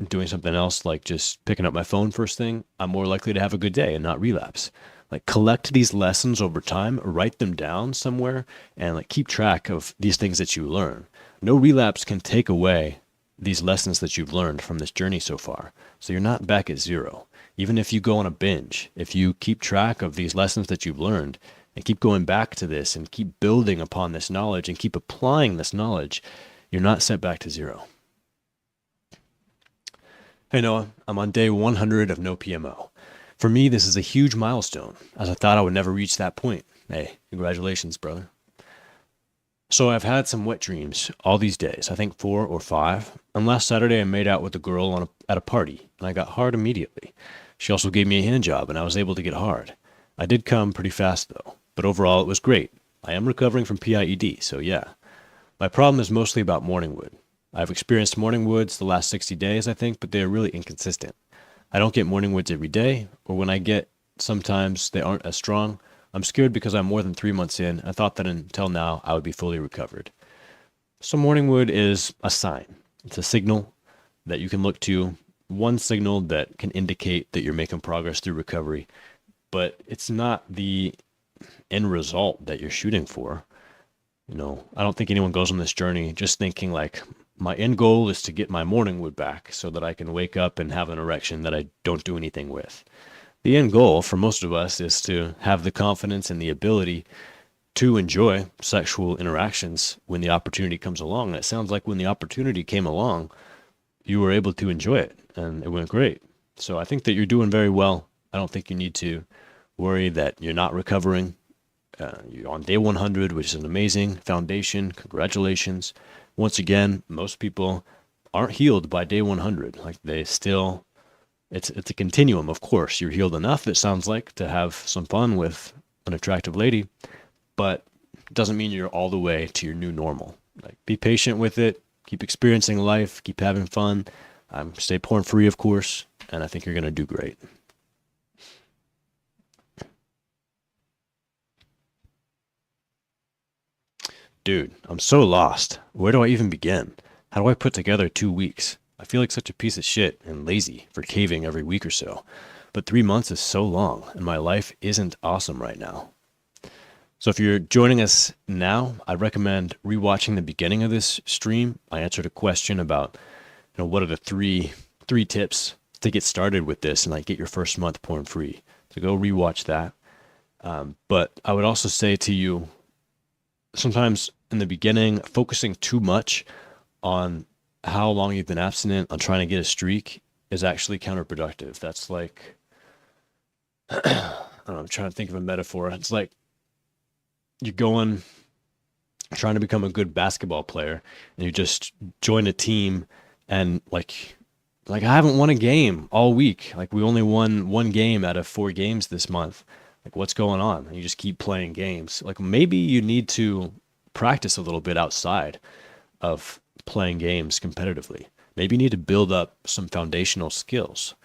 doing something else like just picking up my phone first thing, I'm more likely to have a good day and not relapse. Like collect these lessons over time, write them down somewhere, and like keep track of these things that you learn. No relapse can take away these lessons that you've learned from this journey so far. So you're not back at zero. Even if you go on a binge, if you keep track of these lessons that you've learned and keep going back to this and keep building upon this knowledge and keep applying this knowledge, you're not set back to zero. Hey Noah, I'm on day 100 of no PMO. For me, this is a huge milestone, as I thought I would never reach that point. Hey, congratulations, brother. So I've had some wet dreams all these days, I think 4 or 5. And last Saturday I made out with a girl at a party, and I got hard immediately. She also gave me a hand job, and I was able to get hard. I did come pretty fast though, but overall it was great. I am recovering from PIED, so yeah. My problem is mostly about morning wood. I've experienced morning woods the last 60 days, I think, but they are really inconsistent. I don't get morning woods every day, or when I get, sometimes they aren't as strong. I'm scared because I'm more than 3 months in. I thought that until now I would be fully recovered. So morning wood is a sign. It's a signal that you can look to, one signal that can indicate that you're making progress through recovery, but it's not the end result that you're shooting for. I don't think anyone goes on this journey just thinking like, my end goal is to get my morning wood back so that I can wake up and have an erection that I don't do anything with. The end goal for most of us is to have the confidence and the ability to enjoy sexual interactions when the opportunity comes along. And it sounds like when the opportunity came along, you were able to enjoy it and it went great. So I think that you're doing very well. I don't think you need to worry that you're not recovering. You're on day 100, which is an amazing foundation. Congratulations. Once again, most people aren't healed by day 100. Like they still, it's a continuum, of course. You're healed enough, it sounds like, to have some fun with an attractive lady, but it doesn't mean you're all the way to your new normal. Like be patient with it, keep experiencing life, keep having fun, stay porn free, of course, and I think you're going to do great. Dude, I'm so lost. Where do I even begin? How do I put together 2 weeks? I feel like such a piece of shit and lazy for caving every week or so. But 3 months is so long, and my life isn't awesome right now. So if you're joining us now, I recommend rewatching the beginning of this stream. I answered a question about, what are the three tips to get started with this and like get your first month porn free. So go rewatch that. But I would also say to you, sometimes in the beginning, focusing too much on how long you've been abstinent, on trying to get a streak, is actually counterproductive. That's like, I don't know, I'm trying to think of a metaphor. It's like you're trying to become a good basketball player, and you just join a team, and like Like, I haven't won a game all week. Like, we only won one game out of 4 games this month. Like, what's going on? And you just keep playing games. Like, maybe you need to practice a little bit outside of playing games competitively. Maybe you need to build up some foundational skills.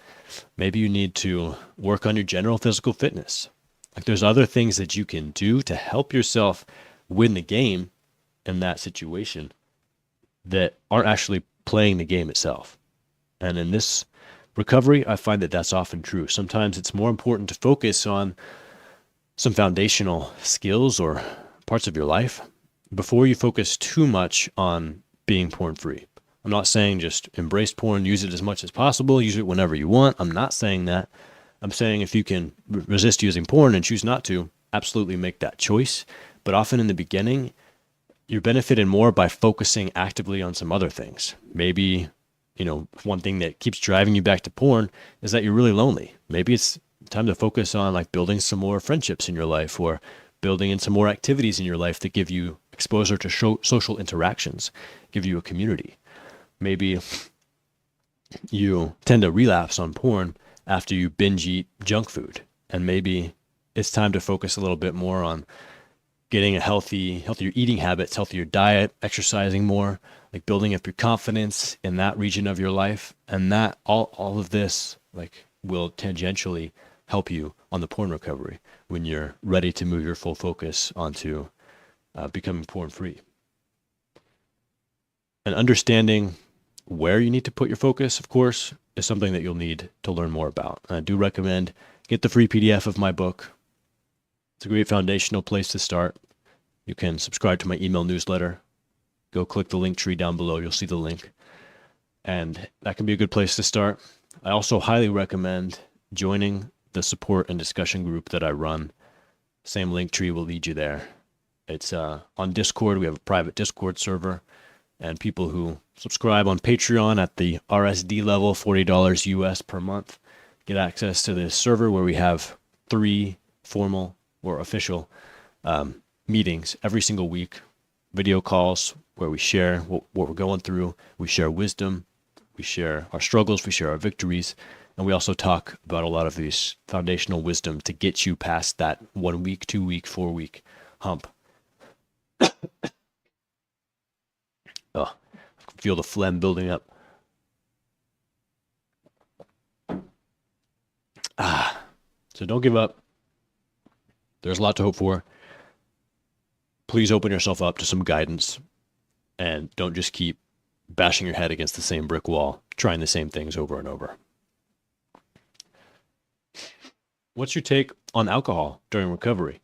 Maybe you need to work on your general physical fitness. Like, there's other things that you can do to help yourself win the game in that situation that aren't actually playing the game itself. And in this recovery, I find that that's often true. Sometimes it's more important to focus on some foundational skills or parts of your life before you focus too much on being porn free. I'm not saying just embrace porn, use it as much as possible, use it whenever you want. I'm not saying that. I'm saying if you can resist using porn and choose not to, absolutely make that choice. But often in the beginning, you're benefited more by focusing actively on some other things. Maybe, one thing that keeps driving you back to porn is that you're really lonely. Maybe it's time to focus on like building some more friendships in your life, or building in some more activities in your life that give you exposure to social interactions, give you a community. Maybe you tend to relapse on porn after you binge eat junk food, and maybe it's time to focus a little bit more on getting a healthier eating habits, healthier diet, exercising more, like building up your confidence in that region of your life. And that all of this like will tangentially help you on the porn recovery when you're ready to move your full focus onto becoming porn free. And understanding where you need to put your focus, of course, is something that you'll need to learn more about. And I do recommend get the free PDF of my book. It's a great foundational place to start. You can subscribe to my email newsletter. Go click the link tree down below. You'll see the link. And that can be a good place to start. I also highly recommend joining the support and discussion group that I run. Same link tree will lead you there. It's on Discord. We have a private Discord server. And people who subscribe on Patreon at the RSD level, $40 US per month, get access to this server where we have 3 formal or official meetings every single week, video calls where we share what we're going through, we share wisdom, we share our struggles, we share our victories, and we also talk about a lot of these foundational wisdom to get you past that 1 week, 2 week, 4 week hump. Oh, I can feel the phlegm building up. So don't give up. There's a lot to hope for. Please open yourself up to some guidance and don't just keep bashing your head against the same brick wall, trying the same things over and over. What's your take on alcohol during recovery?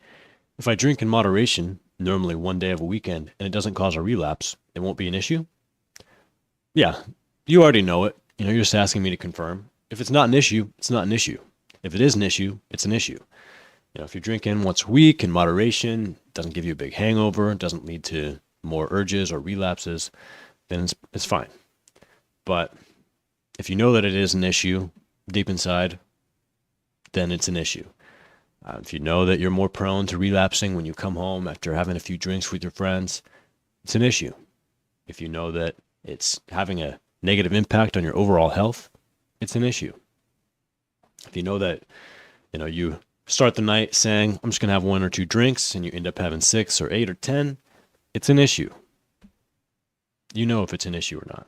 If I drink in moderation, normally 1 day of a weekend, and it doesn't cause a relapse, it won't be an issue? Yeah, you already know it. You're just asking me to confirm. If it's not an issue, it's not an issue. If it is an issue, it's an issue. If you're drinking once a week in moderation, doesn't give you a big hangover, doesn't lead to more urges or relapses, then it's fine. But if you know that it is an issue deep inside, then it's an issue. If you know that you're more prone to relapsing when you come home after having a few drinks with your friends, it's an issue. If you know that it's having a negative impact on your overall health, it's an issue. If you know that, you start the night saying, I'm just going to have 1 or 2 drinks, and you end up having 6 or 8 or 10, it's an issue. You know if it's an issue or not.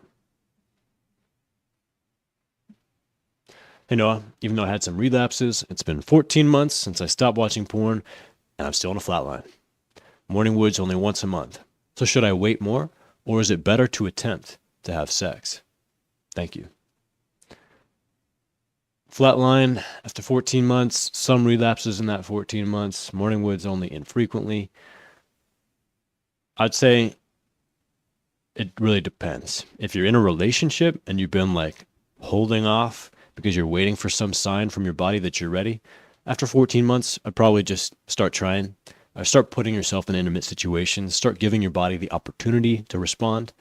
Hey Noah, even though I had some relapses, it's been 14 months since I stopped watching porn, and I'm still on a flatline. Morning wood's only once a month. So should I wait more, or is it better to attempt to have sex? Thank you. Flatline after 14 months, some relapses in that 14 months, morning wood's only infrequently. I'd say it really depends. If you're in a relationship and you've been like holding off because you're waiting for some sign from your body that you're ready, after 14 months, I'd probably just start trying. Start putting yourself in intimate situations. Start giving your body the opportunity to respond.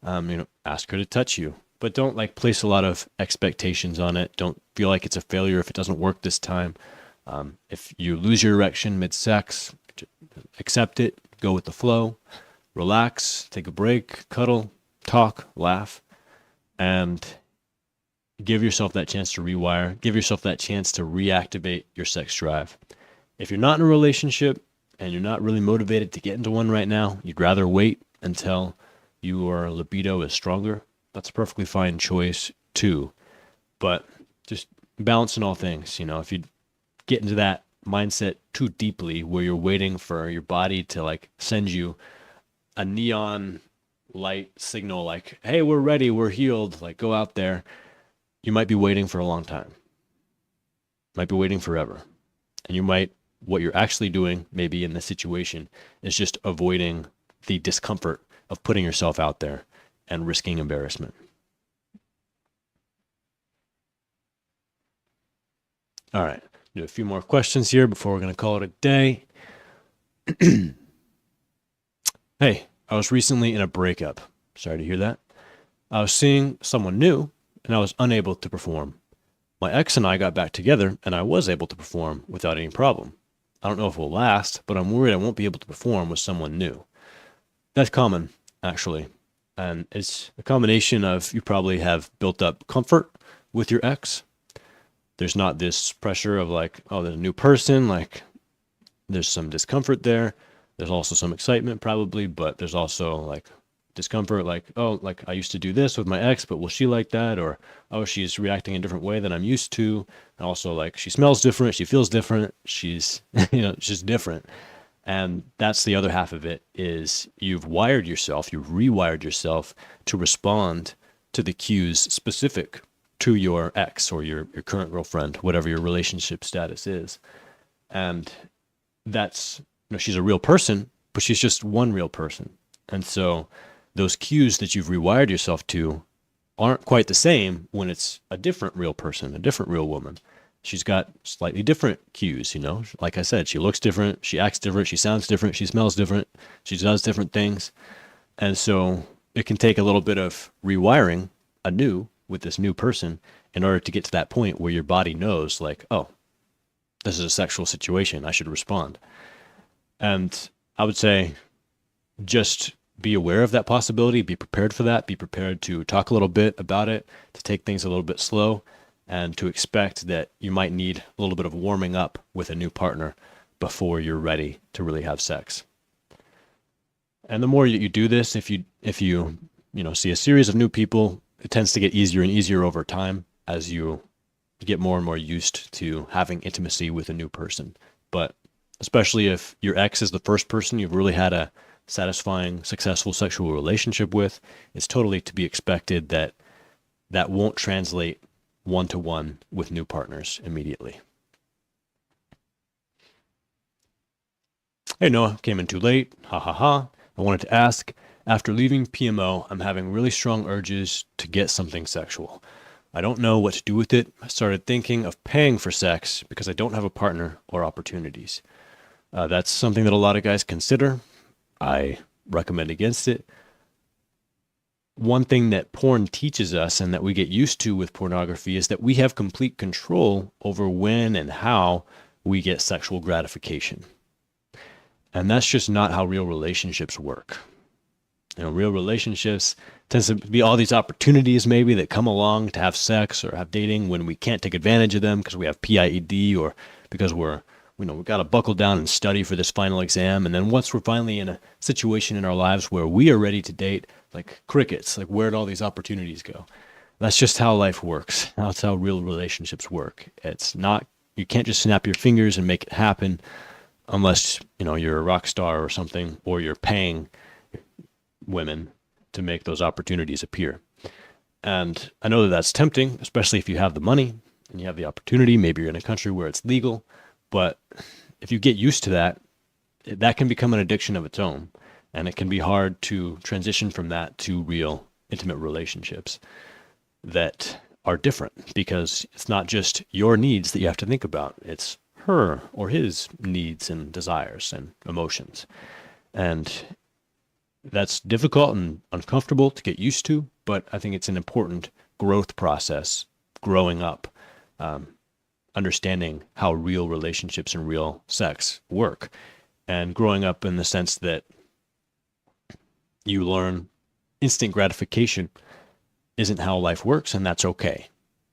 Ask her to touch you. But don't place a lot of expectations on it. Don't feel like it's a failure if it doesn't work this time. If you lose your erection mid-sex, accept it, go with the flow, relax, take a break, cuddle, talk, laugh. And give yourself that chance to rewire, give yourself that chance to reactivate your sex drive. If you're not in a relationship and you're not really motivated to get into one right now, you'd rather wait until your libido is stronger, that's a perfectly fine choice too. But just balancing all things, if you get into that mindset too deeply where you're waiting for your body to like send you a neon light signal like, hey, we're ready, we're healed, like go out there, you might be waiting for a long time. Might be waiting forever. And what you're actually doing maybe in this situation is just avoiding the discomfort of putting yourself out there and risking embarrassment. All right, do a few more questions here before we're going to call it a day. Hey, I was recently in a breakup. Sorry to hear that. I was seeing someone new and I was unable to perform. My ex and I got back together and I was able to perform without any problem. I don't know if it will last, but I'm worried I won't be able to perform with someone new. That's common, actually. And it's a combination of you probably have built up comfort with your ex. There's not this pressure of like, oh, there's a new person, like there's some discomfort there. There's also some excitement probably, but there's also like discomfort, like, oh, like I used to do this with my ex, but will she like that? Or, oh, she's reacting a different way than I'm used to. And also like she smells different, she feels different, she's, just different. And that's the other half of it is you've rewired yourself to respond to the cues specific to your ex or your current girlfriend, whatever your relationship status is. And that's, she's a real person, but she's just one real person. And so those cues that you've rewired yourself to aren't quite the same when it's a different real person, a different real woman. She's got slightly different cues, Like I said, she looks different, she acts different, she sounds different, she smells different, she does different things. And so it can take a little bit of rewiring anew with this new person in order to get to that point where your body knows like, oh, this is a sexual situation, I should respond. And I would say just be aware of that possibility, be prepared for that, be prepared to talk a little bit about it, to take things a little bit slow, and to expect that you might need a little bit of warming up with a new partner before you're ready to really have sex. And the more you do this, if you see a series of new people, it tends to get easier and easier over time as you get more and more used to having intimacy with a new person. But especially if your ex is the first person you've really had a satisfying, successful sexual relationship with, it's totally to be expected that that won't translate one-to-one with new partners immediately. Hey Noah, came in too late, ha ha ha. I wanted to ask, after leaving PMO, I'm having really strong urges to get something sexual. I don't know what to do with it. I started thinking of paying for sex because I don't have a partner or opportunities. That's something that a lot of guys consider. I recommend against it. One thing that porn teaches us and that we get used to with pornography is that we have complete control over when and how we get sexual gratification. And that's just not how real relationships work. Real relationships tends to be all these opportunities maybe that come along to have sex or have dating when we can't take advantage of them because we have PIED or because we've got to buckle down and study for this final exam. And then once we're finally in a situation in our lives where we are ready to date, like crickets, like where'd all these opportunities go? That's just how life works. That's how real relationships work. It's not, you can't just snap your fingers and make it happen unless, you're a rock star or something, or you're paying women to make those opportunities appear. And I know that that's tempting, especially if you have the money and you have the opportunity. Maybe you're in a country where it's legal. But if you get used to that, that can become an addiction of its own. And it can be hard to transition from that to real intimate relationships that are different because it's not just your needs that you have to think about. It's her or his needs and desires and emotions. And that's difficult and uncomfortable to get used to, but I think it's an important growth process, growing up, understanding how real relationships and real sex work, and growing up in the sense that you learn instant gratification isn't how life works, and that's okay.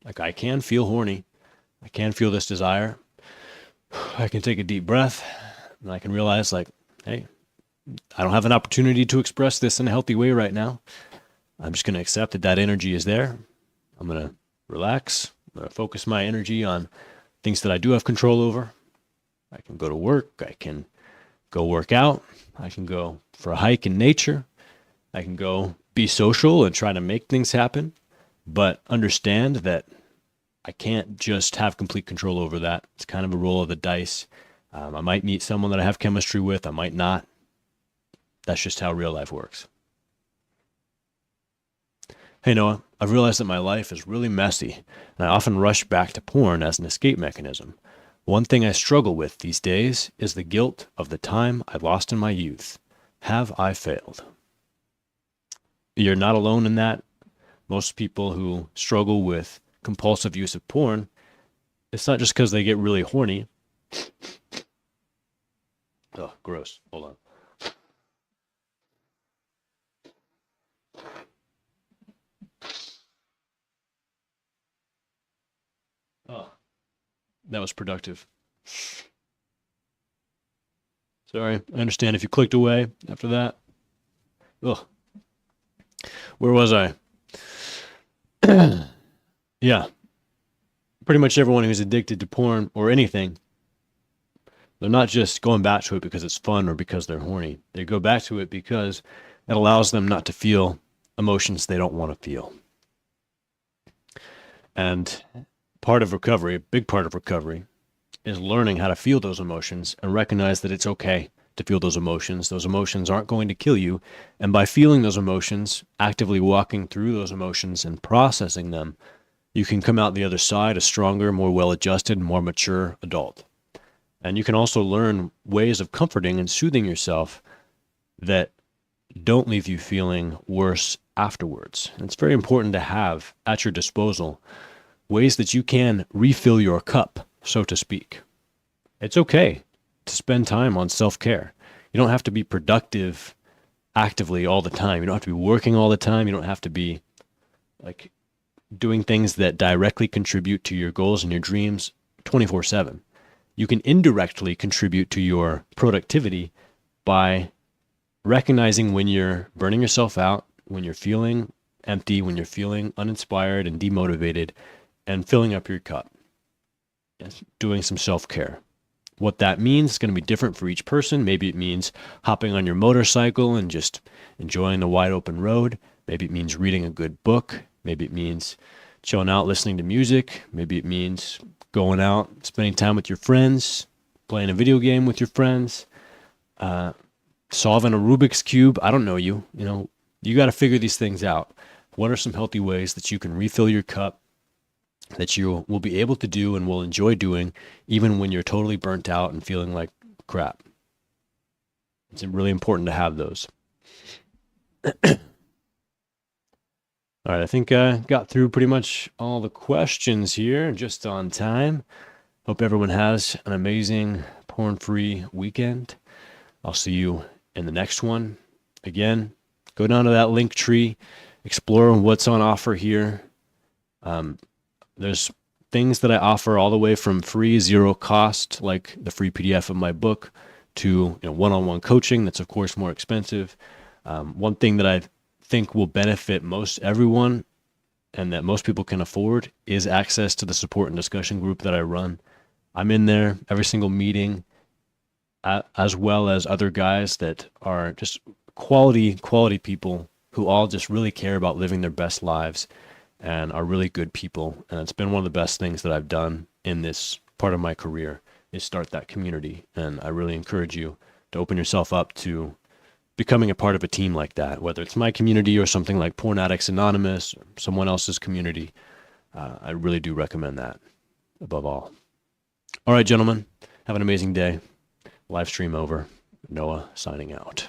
Like, I can feel horny. I can feel this desire. I can take a deep breath and I can realize, like, hey, I don't have an opportunity to express this in a healthy way right now. I'm just going to accept that that energy is there. I'm going to relax. I'm going to focus my energy on things that I do have control over. I can go to work. I can go work out. I can go for a hike in nature. I can go be social and try to make things happen, but understand that I can't just have complete control over that. It's kind of a roll of the dice. I might meet someone that I have chemistry with. I might not. That's just how real life works. Hey, Noah, I've realized that my life is really messy, and I often rush back to porn as an escape mechanism. One thing I struggle with these days is the guilt of the time I lost in my youth. Have I failed? You're not alone in that. Most people who struggle with compulsive use of porn, it's not just because they get really horny. Oh, gross. Hold on. Oh, that was productive. Sorry, I understand if you clicked away after that. Ugh. Where was I? Yeah. Pretty much everyone who's addicted to porn or anything, they're not just going back to it because it's fun or because they're horny. They go back to it because it allows them not to feel emotions they don't want to feel. And part of recovery, a big part of recovery, is learning how to feel those emotions and recognize that it's okay to feel those emotions. Those emotions aren't going to kill you. And by feeling those emotions, actively walking through those emotions and processing them, you can come out the other side a stronger, more well-adjusted, more mature adult. And you can also learn ways of comforting and soothing yourself that don't leave you feeling worse afterwards. And it's very important to have at your disposal ways that you can refill your cup, so to speak. It's okay to spend time on self-care. You don't have to be productive actively all the time. You don't have to be working all the time. You don't have to be like doing things that directly contribute to your goals and your dreams 24/7. You can indirectly contribute to your productivity by recognizing when you're burning yourself out, when you're feeling empty, when you're feeling uninspired and demotivated, and filling up your cup. Yes, doing some self-care. What that means is going to be different for each person. Maybe it means hopping on your motorcycle and just enjoying the wide open road. Maybe it means reading a good book. Maybe it means chilling out, listening to music. Maybe it means going out, spending time with your friends, playing a video game with your friends, solving a Rubik's Cube. I don't know you. You got to figure these things out. What are some healthy ways that you can refill your cup, that you will be able to do and will enjoy doing even when you're totally burnt out and feeling like crap? It's really important to have those. All right, I think I got through pretty much all the questions here just on time. Hope everyone has an amazing porn-free weekend. I'll see you in the next one. Again, go down to that link tree, explore what's on offer here. There's things that I offer all the way from free, zero cost, like the free PDF of my book, to one-on-one coaching that's, of course, more expensive. One thing that I think will benefit most everyone and that most people can afford is access to the support and discussion group that I run. I'm in there every single meeting, as well as other guys that are just quality people who all just really care about living their best lives and are really good people. And it's been one of the best things that I've done in this part of my career is start that community. And I really encourage you to open yourself up to becoming a part of a team like that, whether it's my community or something like Porn Addicts Anonymous or someone else's community. I really do recommend that above all. All right, gentlemen, have an amazing day. Live stream over. Noah signing out.